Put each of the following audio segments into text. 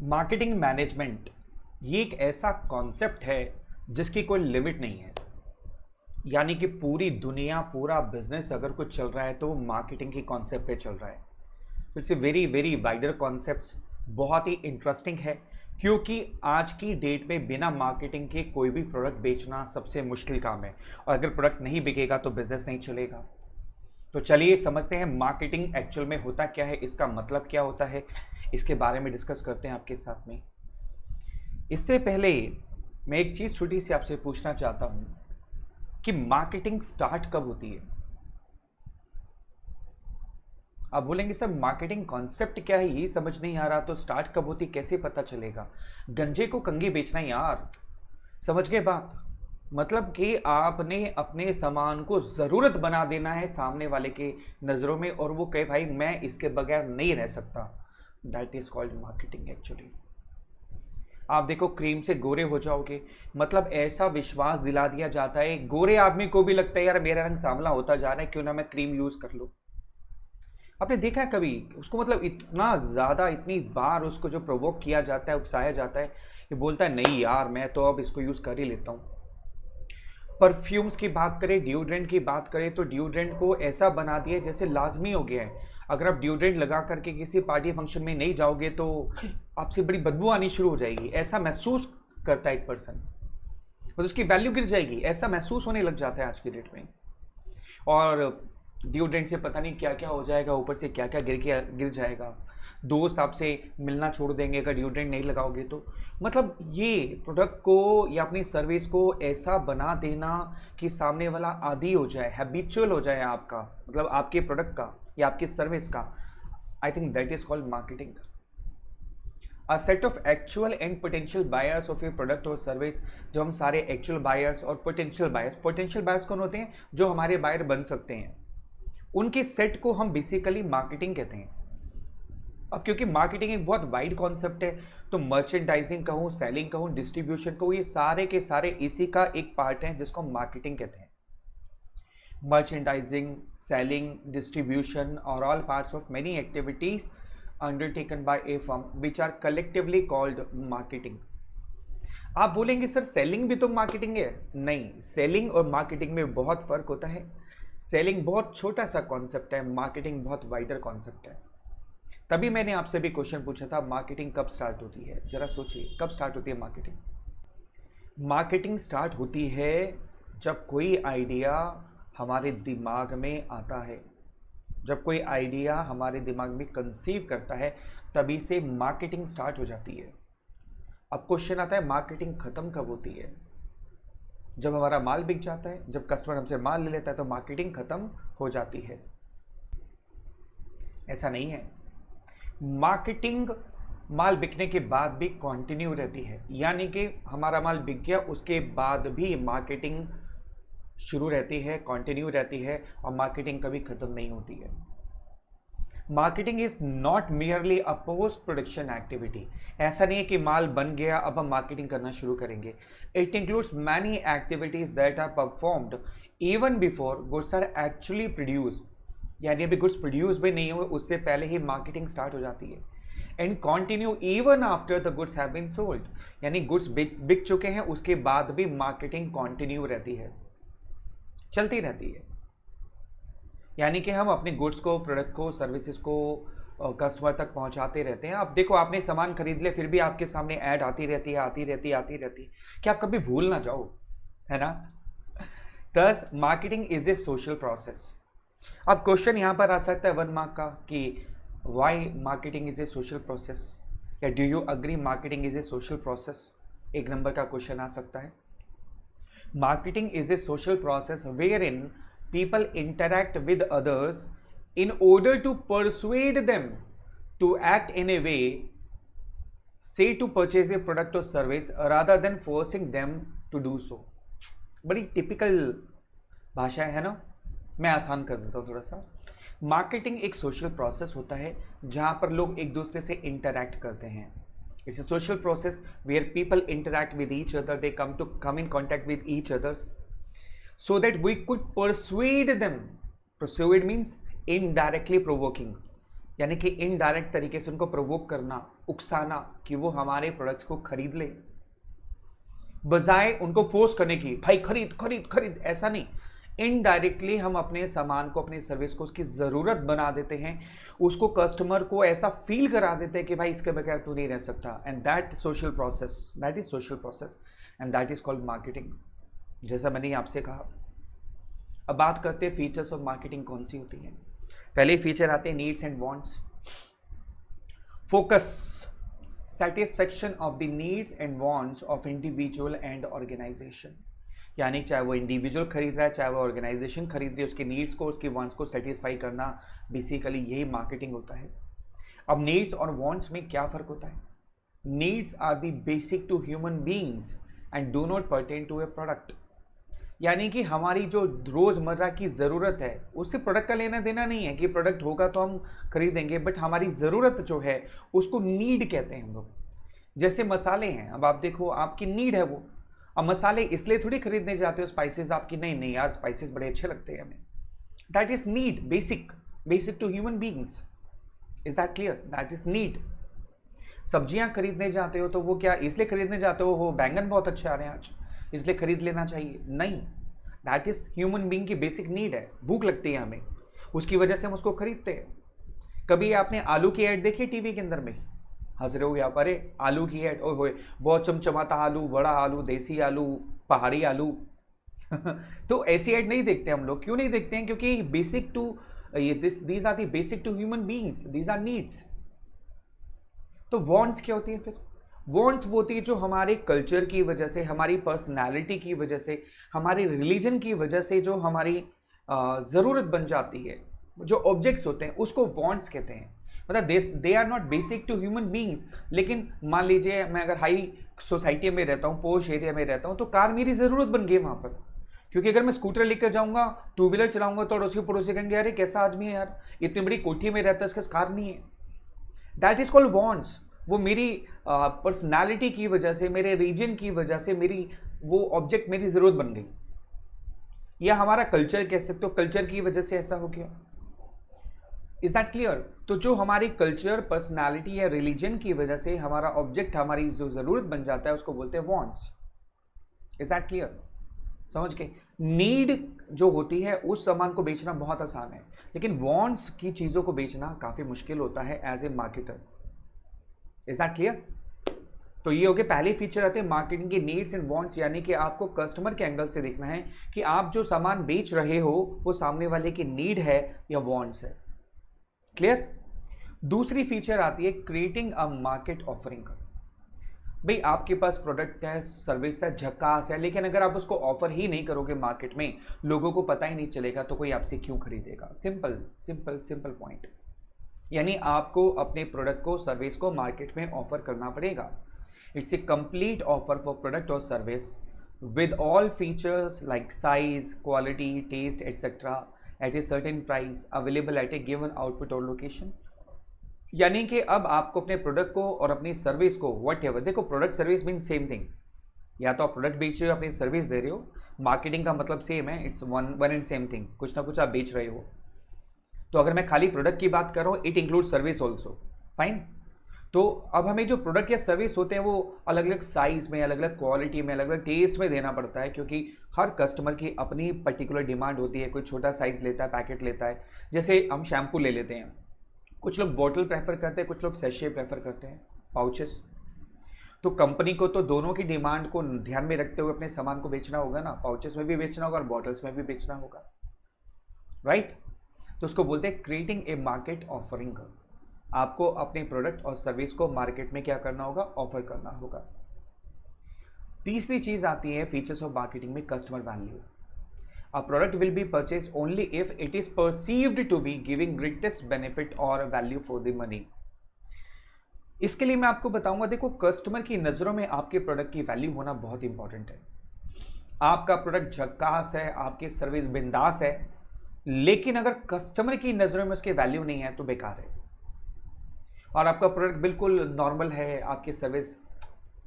Marketing management ये एक ऐसा कॉन्सेप्ट है जिसकी कोई लिमिट नहीं है। यानी कि पूरी दुनिया, पूरा बिजनेस अगर कुछ चल रहा है तो वो मार्केटिंग की कॉन्सेप्ट पे चल रहा है। It's a very very wider concept, बहुत ही इंटरेस्टिंग है क्योंकि आज की डेट में बिना मार्केटिंग के कोई भी प्रोडक्ट बेचना सबसे मुश्किल काम है, और अगर प्रोडक्ट नहीं बिकेगा तो बिजनेस नहीं चलेगा। तो चलिए समझते हैं मार्केटिंग एक्चुअल में होता क्या है, इसका मतलब क्या होता है, इसके बारे में डिस्कस करते हैं आपके साथ में। इससे पहले मैं एक चीज़ छोटी सी आपसे पूछना चाहता हूं कि मार्केटिंग स्टार्ट कब होती है। आप बोलेंगे सर मार्केटिंग कॉन्सेप्ट क्या है, ये समझ नहीं आ रहा, तो स्टार्ट कब होती कैसे पता चलेगा। गंजे को कंघी बेचना यार, समझ गए बात। मतलब कि आपने अपने सामान को ज़रूरत बना देना है सामने वाले के नज़रों में, और वो कहे भाई मैं इसके बगैर नहीं रह सकता। That is called marketing actually. आप देखो क्रीम से गोरे हो जाओगे, मतलब ऐसा विश्वास दिला दिया जाता है, गोरे आदमी को भी लगता है यार मेरा रंग सांवला होता जा रहा है, क्यों ना मैं क्रीम यूज़ कर लूँ। आपने देखा है कभी उसको, मतलब इतना ज़्यादा, इतनी बार उसको जो प्रोवोक किया जाता है, उकसाया जाता है, ये बोलता है नहीं यार मैं तो अब इसको यूज़ कर ही लेता हूँ। परफ्यूम्स की बात करें, डिओड्रेंट की बात करें, तो डिओड्रेंट को ऐसा बना दिया जैसे लाजमी हो गया है। अगर आप डिओड्रेंट लगा करके किसी पार्टी फंक्शन में नहीं जाओगे तो आपसे बड़ी बदबू आनी शुरू हो जाएगी, ऐसा महसूस करता है एक पर्सन, तो उसकी वैल्यू गिर जाएगी, ऐसा महसूस होने लग जाता है आज की डेट में। और डिओड्रेंट से पता नहीं क्या क्या हो जाएगा, ऊपर से क्या क्या गिर जाएगा। दोस्त आपसे मिलना छोड़ देंगे अगर डिओड्रेंट नहीं लगाओगे तो। मतलब ये प्रोडक्ट को या अपनी सर्विस को ऐसा बना देना कि सामने वाला आदी हो जाए, हैबिचुअल हो जाए आपका, मतलब आपके प्रोडक्ट का या आपकी सर्विस का। I think that is called marketing. A set of actual and potential buyers of your product और सर्विस। जो हम सारे एक्चुअल बायर्स और पोटेंशियल बायर्स कौन होते हैं, जो हमारे बायर बन सकते हैं, उनके सेट को हम बेसिकली मार्केटिंग कहते हैं। अब क्योंकि मार्केटिंग एक बहुत वाइड कॉन्सेप्ट है, तो मर्चेंडाइजिंग कहूँ, सेलिंग कहूँ, डिस्ट्रीब्यूशन कहूँ, ये सारे के सारे इसी का एक पार्ट है जिसको हम मार्केटिंग कहते हैं। मर्चेंडाइजिंग, सेलिंग, डिस्ट्रीब्यूशन और all parts of many activities undertaken by a firm which are collectively called marketing. आप बोलेंगे सर सेलिंग भी तो मार्केटिंग है। नहीं, सेलिंग और मार्केटिंग में बहुत फर्क होता है। सेलिंग बहुत छोटा सा कॉन्सेप्ट है, मार्केटिंग बहुत वाइडर कॉन्सेप्ट है। तभी मैंने आपसे भी क्वेश्चन पूछा था मार्केटिंग कब स्टार्ट होती है। जरा सोचिए कब स्टार्ट होती है मार्केटिंग। मार्केटिंग स्टार्ट होती है जब कोई आइडिया हमारे दिमाग में आता है, जब कोई आइडिया हमारे दिमाग में कंसीव करता है, तभी से मार्केटिंग स्टार्ट हो जाती है। अब क्वेश्चन आता है मार्केटिंग खत्म कब होती है। जब हमारा माल बिक जाता है, जब कस्टमर हमसे माल ले लेता है तो मार्केटिंग खत्म हो जाती है। ऐसा नहीं है, मार्केटिंग माल बिकने के बाद भी कंटिन्यू रहती है। यानी कि हमारा माल बिक गया उसके बाद भी मार्केटिंग शुरू रहती है, कंटिन्यू रहती है, और मार्केटिंग कभी खत्म नहीं होती है। Marketing is not merely a post production activity. ऐसा नहीं है कि माल बन गया अब हम मार्केटिंग करना शुरू करेंगे। It includes many activities that are performed even before goods are actually produced. यानी अभी गुड्स प्रोड्यूस भी नहीं हुए उससे पहले ही मार्केटिंग स्टार्ट हो जाती है। And continue even after the goods have been sold. यानी गुड्स बिक चुके हैं उसके बाद भी मार्केटिंग कंटिन्यू रहती है, चलती रहती है। यानी कि हम अपने गुड्स को, प्रोडक्ट को, सर्विसेज को कस्टमर तक पहुंचाते रहते हैं। अब देखो आपने सामान खरीद लिया फिर भी आपके सामने ऐड आती रहती है, आती रहती है, आती रहती है, कि आप कभी भूल ना जाओ, है ना। Thus marketing is a social process. अब क्वेश्चन यहां पर आ सकता है 1 मार्क का कि why marketing is a social process, या do you agree marketing is a social process. 1 number का क्वेश्चन आ सकता है। Marketing is a social process wherein people interact with others in order to persuade them to act in a way, say to purchase a product or service rather than forcing them to do so। बड़ी typical भाषा है ना, मैं आसान कर देता हूँ थोड़ा सा। मार्केटिंग एक सोशल प्रोसेस होता है जहाँ पर लोग एक दूसरे से इंटरैक्ट करते हैं। It's a social process where people interact with each other, they come in contact with each others so that we could persuade them। Persuade means indirectly provoking, यानी कि इनडायरेक्ट तरीके से उनको प्रोवोक करना, उकसाना कि वो हमारे प्रोडक्ट्स को खरीद ले, बजाय उनको फोर्स करने की भाई खरीद खरीद खरीद, ऐसा नहीं। इनडायरेक्टली हम अपने सामान को, अपनी सर्विस को उसकी ज़रूरत बना देते हैं, उसको कस्टमर को ऐसा फील करा देते हैं कि भाई इसके बगैर तू नहीं रह सकता। And that social process, that is social process and that is called marketing, जैसा मैंने आपसे कहा। अब बात करते हैं फीचर्स ऑफ मार्केटिंग कौन सी होती है। पहले फीचर आते हैं needs and wants. Focus, satisfaction of the needs and wants of individual and organisation, यानी चाहे वो इंडिविजुअल खरीद रहा है चाहे वो ऑर्गेनाइजेशन खरीद रही है, उसके नीड्स को, उसकी वांट्स को सेटिस्फाई करना, बेसिकली यही मार्केटिंग होता है। अब नीड्स और वांट्स में क्या फर्क होता है? Needs are the basic to human beings and do not pertain to a product, यानी कि हमारी जो रोजमर्रा की ज़रूरत है उससे प्रोडक्ट का लेना देना नहीं है कि प्रोडक्ट होगा तो हम खरीदेंगे, बट हमारी ज़रूरत जो है उसको नीड कहते हैं हम लोग। जैसे मसाले हैं, अब आप देखो आपकी नीड है वो, अब मसाले इसलिए थोड़ी खरीदने जाते हो स्पाइसेस आपकी, नहीं नहीं यार स्पाइसेस बड़े अच्छे लगते हैं हमें, that is need, basic to human beings, is that clear? That is need. सब्जियां खरीदने जाते हो तो वो क्या इसलिए खरीदने जाते हो, वो बैंगन बहुत अच्छे आ रहे हैं आज इसलिए खरीद लेना चाहिए, नहीं, दैट इज ह्यूमन बीइंग की बेसिक नीड है, भूख लगती है हमें, उसकी वजह से हम उसको खरीदते हैं। कभी आपने आलू की ऐड देखी टीवी के अंदर में? हंस रहे हो यहाँ पर, आलू की ऐड, ओ बहुत चमचमाता आलू, बड़ा आलू, देसी आलू, पहाड़ी आलू तो ऐसी ऐड नहीं देखते हम लोग। क्यों नहीं देखते हैं? क्योंकि basic to these are the basic to human beings, these are needs. तो वांट्स क्या होती है फिर? वांट्स वो होती है जो हमारे कल्चर की वजह से, हमारी पर्सनैलिटी की वजह से, हमारे रिलीजन की वजह से जो हमारी ज़रूरत बन जाती है, जो ऑब्जेक्ट्स होते हैं उसको वांट्स कहते हैं। मतलब they are not basic to human beings, लेकिन मान लीजिए मैं अगर हाई सोसाइटी में रहता हूँ, पोश एरिया में रहता हूँ, तो कार मेरी ज़रूरत बन गई वहाँ पर, क्योंकि अगर मैं स्कूटर लेकर जाऊँगा, टू व्हीलर चलाऊँगा तो अड़ोसी पड़ोसी कहेंगे अरे कैसा आदमी है यार, इतनी बड़ी कोठी में रहता है इसके कार नहीं है। That is called wants. वो मेरी पर्सनालिटी की वजह से, मेरे रीजन की वजह से मेरी वो ऑब्जेक्ट मेरी ज़रूरत बन गई, या हमारा कल्चर कह सकते हो, कल्चर की वजह से ऐसा हो गया। Is that clear? तो जो हमारी कल्चर, पर्सनालिटी या रिलीजन की वजह से हमारा ऑब्जेक्ट, हमारी जो ज़रूरत बन जाता है उसको बोलते हैं वांट्स। Is that clear? समझ के? नीड जो होती है उस सामान को बेचना बहुत आसान है, लेकिन वांट्स की चीज़ों को बेचना काफ़ी मुश्किल होता है as a marketer. Is that clear? तो ये हो गए पहले फीचर आते हैं मार्केटिंग के, नीड्स एंड वांट्स, यानी कि आपको कस्टमर के एंगल से देखना है कि आप जो सामान बेच रहे हो वो सामने वाले की नीड है या वांट्स है। क्लियर? दूसरी फीचर आती है क्रिएटिंग अ मार्केट ऑफरिंग। भाई आपके पास प्रोडक्ट है, सर्विस है, झकास है, लेकिन अगर आप उसको ऑफर ही नहीं करोगे मार्केट में, लोगों को पता ही नहीं चलेगा, तो कोई आपसे क्यों खरीदेगा? Simple simple simple point. यानी आपको अपने प्रोडक्ट को, सर्विस को मार्केट में ऑफर करना पड़ेगा। It's a complete offer for product और service with all features like size, quality, taste etcetera at a certain price available at a given output और लोकेशन। यानी कि अब आपको अपने प्रोडक्ट को और अपनी सर्विस को, वट एवर, देखो product service mean same thing, या तो आप प्रोडक्ट बेच रहे हो, अपनी सर्विस दे रहे हो, मार्केटिंग का मतलब सेम है, it's one and same thing, कुछ ना कुछ आप बेच रहे हो। तो अगर मैं खाली प्रोडक्ट की बात कर रहा हूँ, it include service also, fine. तो अब हमें जो प्रोडक्ट या सर्विस होते हैं वो अलग अलग साइज में, अलग अलग क्वालिटी में, अलग अलग टेस्ट में देना पड़ता है, क्योंकि हर कस्टमर की अपनी पर्टिकुलर डिमांड होती है। कोई छोटा साइज लेता है, पैकेट लेता है, जैसे हम शैम्पू ले लेते हैं, कुछ लोग बॉटल प्रेफर करते हैं, कुछ लोग सैशे प्रेफर करते हैं, पाउचेस। तो कंपनी को तो दोनों की डिमांड को ध्यान में रखते हुए अपने सामान को बेचना होगा ना, पाउचेस में भी बेचना होगा और बॉटल्स में भी बेचना होगा, राइट? तो उसको बोलते हैं क्रिएटिंग ए मार्केट ऑफरिंग। आपको अपने प्रोडक्ट और सर्विस को मार्केट में क्या करना होगा? ऑफर करना होगा। तीसरी चीज आती है फीचर्स ऑफ मार्केटिंग में, customer value. A product will be purchase only if it is perceived to be giving greatest benefit और वैल्यू फॉर द मनी। इसके लिए मैं आपको बताऊंगा, देखो कस्टमर की नजरों में आपके प्रोडक्ट की वैल्यू होना बहुत इंपॉर्टेंट है। आपका प्रोडक्ट झक्कास है, आपकी सर्विस बिंदास है, लेकिन अगर कस्टमर की नजरों में उसकी वैल्यू नहीं है तो बेकार है। और आपका प्रोडक्ट बिल्कुल नॉर्मल है, आपकी सर्विस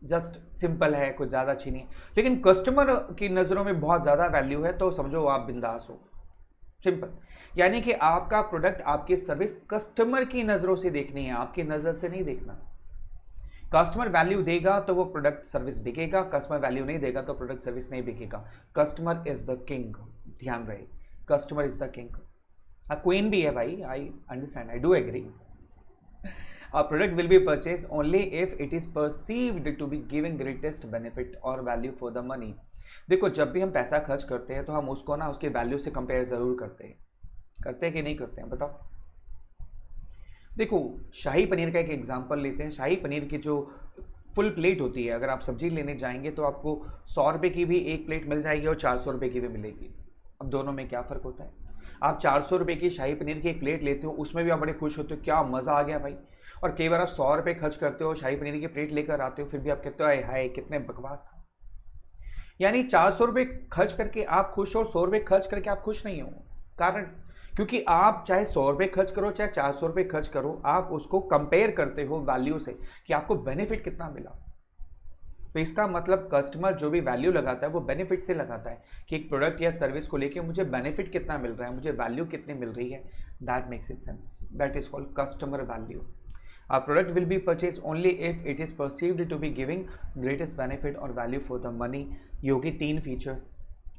जस्ट सिंपल है, कुछ ज़्यादा अच्छी नहीं है, लेकिन कस्टमर की नज़रों में बहुत ज़्यादा वैल्यू है, तो समझो आप बिंदास हो, सिंपल। यानी कि आपका प्रोडक्ट, आपकी सर्विस कस्टमर की नजरों से देखनी है, आपकी नजर से नहीं देखना। कस्टमर वैल्यू देगा तो वो प्रोडक्ट सर्विस बिकेगा, कस्टमर वैल्यू नहीं देगा तो प्रोडक्ट सर्विस नहीं बिकेगा। कस्टमर इज द किंग, ध्यान रहे, customer is the king. Queen भी है भाई, I understand, I do agree. A product will be purchased only if it is perceived to be giving greatest benefit or value for the money। देखो, जब भी हम पैसा खर्च करते हैं तो हम उसको ना उसके वैल्यू से कंपेयर जरूर करते हैं कि नहीं करते हैं, बताओ। देखो, शाही पनीर का एक एग्जांपल लेते हैं। शाही पनीर की जो फुल प्लेट होती है, अगर आप सब्जी लेने जाएंगे तो आपको 100 रुपये की भी एक प्लेट मिल जाएगी और 400 रुपये की भी मिलेगी। अब दोनों में क्या फ़र्क होता है? आप 400 रुपये की शाही पनीर की एक प्लेट लेते हो, उसमें भी आप बड़े खुश होते हो, क्या मज़ा आ गया भाई। और कई बार आप 100 रुपये खर्च करते हो, शाही पनीर की प्लेट लेकर आते हो, फिर भी आप कहते हो हाय कितने बकवास था। यानी 400 रुपये खर्च करके आप खुश हो, 100 रुपये खर्च करके आप खुश नहीं हो। कारण क्योंकि आप चाहे 100 रुपये खर्च करो चाहे 400 रुपये खर्च करो, आप उसको कंपेयर करते हो वैल्यू से कि आपको बेनिफिट कितना मिला। तो इसका मतलब कस्टमर जो भी वैल्यू लगाता है वो बेनिफिट से लगाता है कि एक प्रोडक्ट या सर्विस को लेके मुझे बेनिफिट कितना मिल रहा है, मुझे वैल्यू कितनी मिल रही है। That makes it sense, that is called customer value. A product will be purchased only if it is perceived to be giving greatest benefit or value for the money। Yogi 3 features.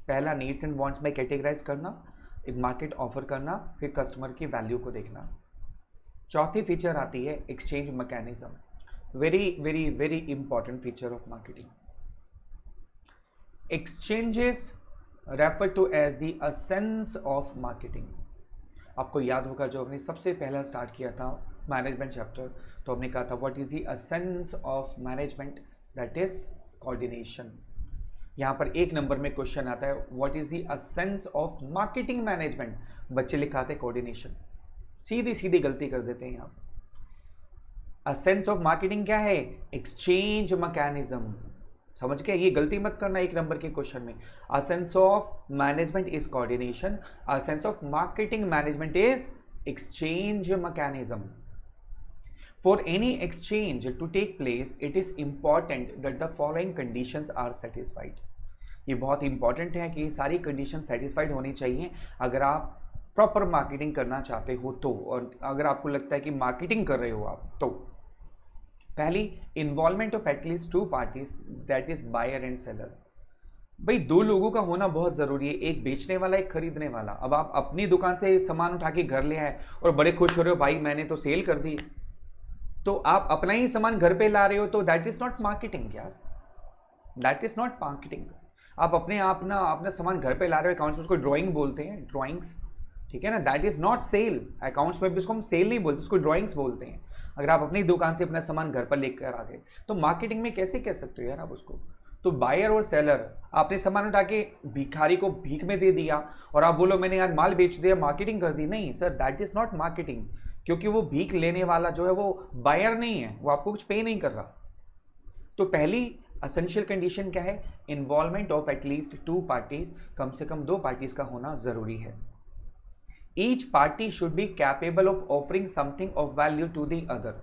पहला, needs and wants में categorise करना, एक market offer करना, फिर customer की value को देखना। चौथी फीचर आती है exchange mechanism. Very very very important feature of marketing. Exchanges refer to as the essence of marketing. आपको याद होगा जो हमने सबसे पहला स्टार्ट किया था मैनेजमेंट चैप्टर, तो हमने कहा था what is the essence of management, that is coordination. यहाँ पर 1 नंबर में क्वेश्चन आता है what is the essence of marketing management, बच्चे लिखाते कोऑर्डिनेशन। सीधी सीधी गलती कर देते हैं यहाँ पर। एसेंस ऑफ मार्केटिंग क्या है? Exchange mechanism. समझ गए? ये गलती मत करना 1 नंबर के क्वेश्चन में। Essence of management is coordination, essence of marketing management is exchange mechanism। For any exchange to take place, it is important that the following conditions are satisfied। ये बहुत इंपॉर्टेंट है कि सारी कंडीशन सेटिस्फाइड होनी चाहिए अगर आप प्रॉपर मार्केटिंग करना चाहते हो तो, और अगर आपको लगता है कि मार्केटिंग कर रहे हो आप तो। पहली, involvement of at least 2 parties, that is buyer and seller. भाई 2 लोगों का होना बहुत जरूरी है, एक बेचने वाला एक खरीदने वाला। अब आप अपनी दुकान से सामान उठा के घर ले आए और बड़े खुश हो रहे हो भाई मैंने तो सेल कर दी, तो आप अपना ही सामान घर पे ला रहे हो, तो दैट इज नॉट मार्केटिंग यार, दैट इज नॉट मार्केटिंग। आप अपना सामान घर पे ला रहे हो, अकाउंट्स में उसको ड्राइंग बोलते हैं, ड्राइंग्स, ठीक है ना, that is not sale. Accounts में भी उसको हम सेल नहीं बोलते, उसको ड्राइंग्स बोलते हैं। अगर आप अपनी दुकान से अपना सामान घर पर लेकर आ गए तो मार्केटिंग में कैसे कह सकते हो यार आप उसको। तो बायर और सेलर, आपने सामान उठा के भिखारी को भीख में दे दिया और आप बोलो मैंने आज माल बेच दिया, मार्केटिंग कर दी। नहीं sir, that is not marketing, क्योंकि वो भीख लेने वाला जो है वो बायर नहीं है, वो आपको कुछ पे नहीं कर रहा। तो पहली एसेंशियल कंडीशन क्या है? इन्वॉल्वमेंट ऑफ एटलीस्ट 2 पार्टीज, कम से कम 2 पार्टीज का होना जरूरी है। Each party should be capable of offering something of value to the other.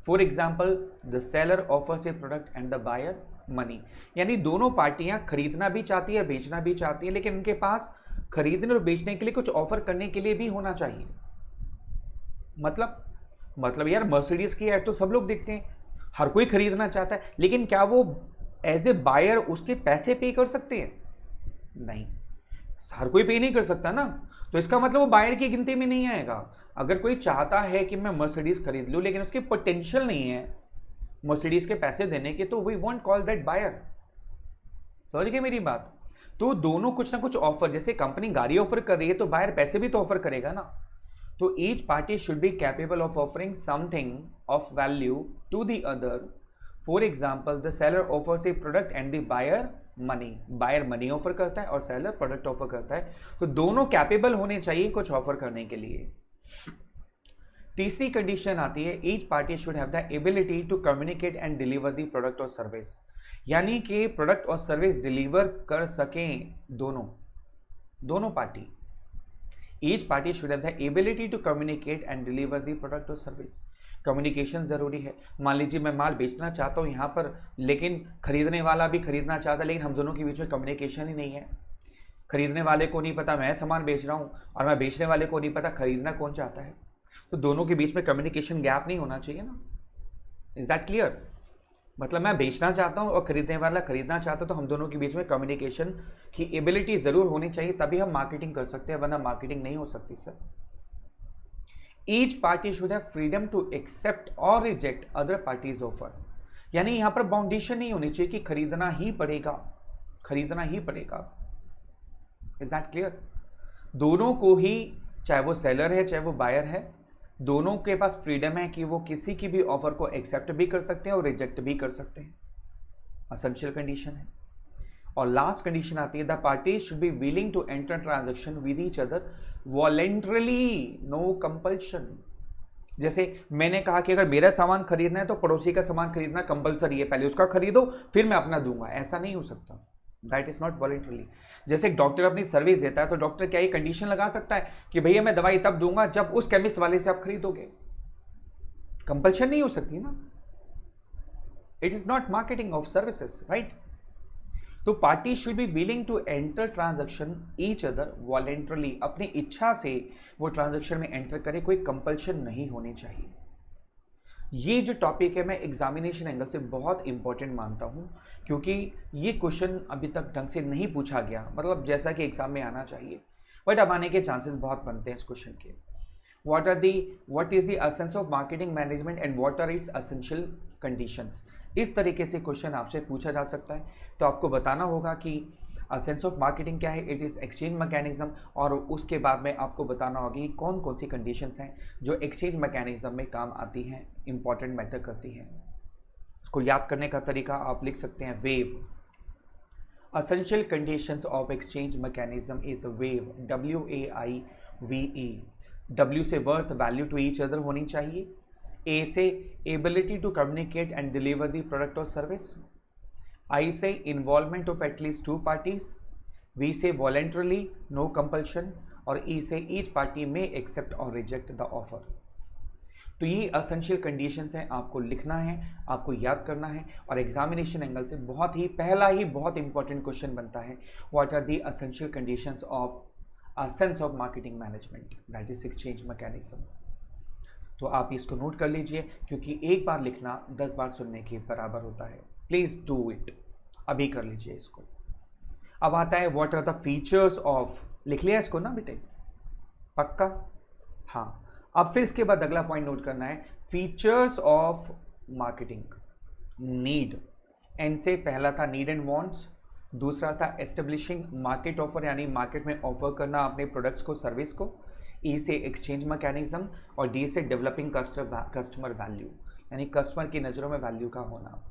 For example, the seller offers a product and the buyer money. यानी दोनों पार्टियां खरीदना भी चाहती है, बेचना भी चाहती है, लेकिन उनके पास खरीदने और बेचने के लिए कुछ ऑफर करने के लिए भी होना चाहिए। मतलब यार मर्सिडीज की ऐड तो सब लोग देखते हैं, हर कोई खरीदना चाहता है, लेकिन क्या वो एज ए बायर उसके पैसे पे कर सकते हैं? नहीं, हर कोई पे नहीं कर सकता ना, तो इसका मतलब वो बायर की गिनती में नहीं आएगा। अगर कोई चाहता है कि मैं मर्सिडीज खरीद लूं लेकिन उसकी पोटेंशियल नहीं है मर्सिडीज के पैसे देने के, तो we won't call that buyer. समझ गए मेरी बात? तो दोनों कुछ ना कुछ ऑफर, जैसे कंपनी गाड़ी ऑफर कर रही है तो बायर पैसे भी तो ऑफर करेगा ना। तो each party should be capable of offering something of value to the other. For example, the seller offers a product and the buyer money. Buyer money offer करता है और सेलर प्रोडक्ट ऑफर करता है, तो दोनों कैपेबल होने चाहिए कुछ ऑफर करने के लिए। तीसरी कंडीशन आती है, each party should have the ability to communicate and deliver the product और सर्विस। यानी कि प्रोडक्ट और सर्विस डिलीवर कर सकें दोनों party. Each party should have the ability to communicate and deliver the product और सर्विस। कम्युनिकेशन जरूरी है। मान लीजिए मैं माल बेचना चाहता हूं यहां पर, लेकिन खरीदने वाला भी खरीदना चाहता है, लेकिन हम दोनों के बीच में कम्युनिकेशन ही नहीं है। खरीदने वाले को नहीं पता मैं सामान बेच रहा हूँ, और मैं बेचने वाले को नहीं पता खरीदना कौन चाहता है। तो दोनों के बीच में कम्युनिकेशन गैप नहीं होना चाहिए ना। Is that clear? मतलब मैं बेचना चाहता हूँ और खरीदने वाला खरीदना चाहता है, तो हम दोनों के बीच में कम्युनिकेशन की एबिलिटी जरूर होनी चाहिए, तभी हम मार्केटिंग कर सकते हैं, वरना मार्केटिंग नहीं हो सकती sir. Each party should have freedom to accept और रिजेक्ट अदर पार्टीज ऑफर। यानी यहां पर बाउंडेशन नहीं होनी चाहिए कि खरीदना ही पड़ेगा, खरीदना ही पड़ेगा। Is that clear? दोनों को ही, चाहे वो सेलर है चाहे वो बायर है, दोनों के पास फ्रीडम है कि वो किसी की भी ऑफर को एक्सेप्ट भी कर सकते हैं और रिजेक्ट भी कर सकते हैं। एसेंशियल कंडीशन है। और लास्ट कंडीशन आती है, the parties should be willing to enter transaction with each other voluntarily, no compulsion. जैसे मैंने कहा कि अगर मेरा सामान खरीदना है तो पड़ोसी का सामान खरीदना कंपलसरी है, पहले उसका खरीदो फिर मैं अपना दूंगा, ऐसा नहीं हो सकता। That is not voluntarily. जैसे एक डॉक्टर अपनी सर्विस देता है तो डॉक्टर क्या ये कंडीशन लगा सकता है कि भैया मैं दवाई तब दूंगा जब उस केमिस्ट वाले से आप खरीदोगे? कंपल्शन नहीं हो सकती ना। It is not marketing of services, right? तो party should be willing to enter transaction each other voluntarily, अपनी इच्छा से वो ट्रांजैक्शन में एंटर करे, कोई कंपल्शन नहीं होनी चाहिए। ये जो टॉपिक है मैं एग्जामिनेशन एंगल से बहुत इंपॉर्टेंट मानता हूं, क्योंकि ये क्वेश्चन अभी तक ढंग से नहीं पूछा गया, मतलब जैसा कि एग्जाम में आना चाहिए, बट अब आने के चांसेस बहुत बनते हैं इस क्वेश्चन के। what is the essence of marketing management and what are its essential conditions? इस तरीके से क्वेश्चन आपसे पूछा जा सकता है, तो आपको बताना होगा कि सेंस ऑफ मार्केटिंग क्या है, इट इज़ एक्सचेंज मैकेनिज्म, और उसके बाद में आपको बताना होगा कि कौन कौन सी कंडीशंस हैं जो एक्सचेंज मैकेनिज्म में काम आती हैं, इंपॉर्टेंट मैटर करती हैं। उसको याद करने का तरीका आप लिख सकते हैं, waive. Essential conditions of exchange mechanism is waive, WAIVE। W से worth, value to each other होनी चाहिए। A से ability to communicate and deliver the product और सर्विस। I से involvement of at least 2 parties. V से वॉलेंटरली, नो कंपल्शन। और E से each party में एक्सेप्ट और रिजेक्ट द ऑफर। तो ये एसेंशियल कंडीशंस हैं, आपको लिखना है, आपको याद करना है, और एग्जामिनेशन एंगल से पहला ही बहुत इंपॉर्टेंट क्वेश्चन बनता है, what are the essential conditions of sense of marketing management, that is exchange mechanism. तो आप इसको नोट कर लीजिए, क्योंकि एक बार लिखना 10 बार सुनने के बराबर होता है। प्लीज डू इट, अभी कर लीजिए इसको। अब आता है what are the features of, लिख लिया इसको ना बेटे, पक्का? हाँ। अब फिर इसके बाद अगला पॉइंट नोट करना है, features of marketing. Need, N से पहला था नीड एंड वांट्स, दूसरा था एस्टेब्लिशिंग मार्केट ऑफर, यानी मार्केट में ऑफर करना अपने प्रोडक्ट्स को, सर्विस को। ई से एक्सचेंज मैकेनिज्म, और डी से डेवलपिंग कस्टमर वैल्यू, यानी कस्टमर की नज़रों में वैल्यू का होना।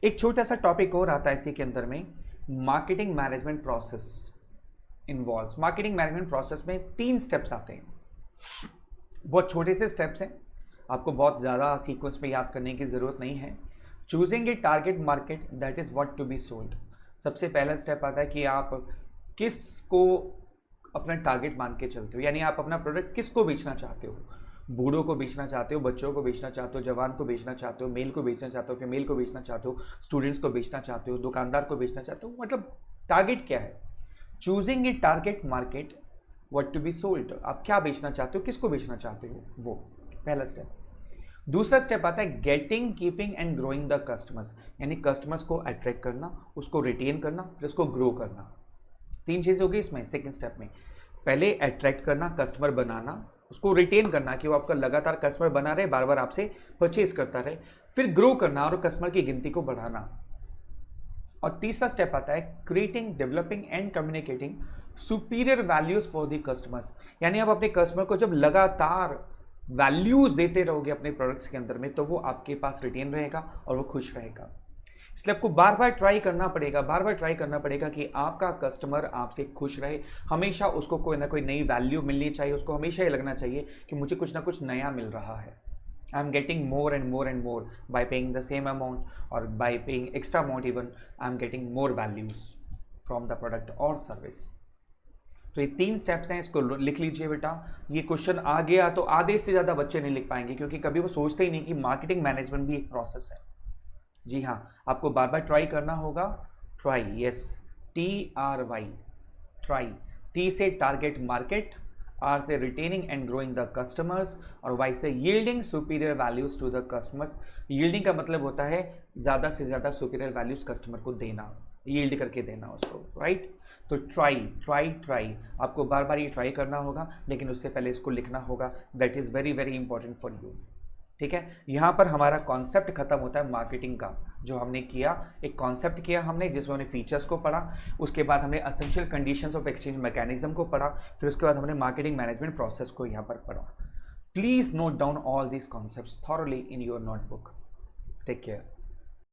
एक छोटा सा टॉपिक और आता है इसी के अंदर में, marketing management process involves. Marketing management process में 3 स्टेप्स आते हैं, बहुत छोटे से स्टेप्स हैं, आपको बहुत ज़्यादा सीक्वेंस में याद करने की ज़रूरत नहीं है। Choosing a target market, that is what to be sold. सबसे पहला स्टेप आता है कि आप किसको अपना टारगेट मान के चलते हो, यानी आप अपना प्रोडक्ट किसको बेचना चाहते हो। बूढ़ों को बेचना चाहते हो, बच्चों को बेचना चाहते हो, जवान को बेचना चाहते हो, मेल को बेचना चाहते हो, फीमेल को बेचना चाहते हो, स्टूडेंट्स को बेचना चाहते हो, दुकानदार को बेचना चाहते हो, मतलब टारगेट क्या है। Choosing a target market, what to be sold, आप क्या बेचना चाहते हो, किसको बेचना चाहते हो, वो पहला स्टेप। दूसरा स्टेप आता है getting, keeping and growing the customers, यानी कस्टमर्स को अट्रैक्ट करना, उसको रिटेन करना, फिर उसको ग्रो करना। 3 चीज़ें होगी इसमें सेकेंड स्टेप में। पहले अट्रैक्ट करना, कस्टमर बनाना, उसको रिटेन करना कि वो आपका लगातार कस्टमर बना रहे, बार बार आपसे परचेज करता रहे, फिर ग्रो करना और कस्टमर की गिनती को बढ़ाना। और तीसरा स्टेप आता है creating, developing and communicating superior values for the customers, यानी आप अपने कस्टमर को जब लगातार वैल्यूज देते रहोगे अपने प्रोडक्ट्स के अंदर में, तो वो आपके पास रिटेन रहेगा और वो खुश रहेगा। इसलिए आपको बार बार ट्राई करना पड़ेगा कि आपका कस्टमर आपसे खुश रहे, हमेशा उसको कोई ना कोई नई वैल्यू मिलनी चाहिए, उसको हमेशा ये लगना चाहिए कि मुझे कुछ ना कुछ नया मिल रहा है। I am getting more and more and more by paying the same amount, और by paying extra amount even I am getting more values from the product और सर्विस। तो ये 3 स्टेप्स हैं, इसको लिख लीजिए बेटा। ये क्वेश्चन आ गया तो आधे से ज़्यादा बच्चे नहीं लिख पाएंगे, क्योंकि कभी वो सोचते ही नहीं कि मार्केटिंग मैनेजमेंट भी एक प्रोसेस है। जी हाँ, आपको बार बार ट्राई करना होगा, try, yes, TRY, try, T से टारगेट मार्केट, आर से retaining and growing the customers, और वाई से yielding superior values to the customers. Yielding का मतलब होता है ज़्यादा से ज़्यादा सुपीरियर वैल्यूज कस्टमर को देना, यील्ड करके देना उसको, राइट। तो ट्राई ट्राई ट्राई, आपको बार बार ये ट्राई करना होगा, लेकिन उससे पहले इसको लिखना होगा। That is very very important for you, ठीक है। यहाँ पर हमारा कॉन्सेप्ट खत्म होता है मार्केटिंग का। जो हमने किया, एक कॉन्सेप्ट किया हमने जिसमें हमने फीचर्स को पढ़ा, उसके बाद हमने essential conditions of exchange mechanism को पढ़ा, फिर उसके बाद हमने मार्केटिंग मैनेजमेंट प्रोसेस को यहाँ पर पढ़ा। Please note down all these concepts thoroughly in your notebook. Take care.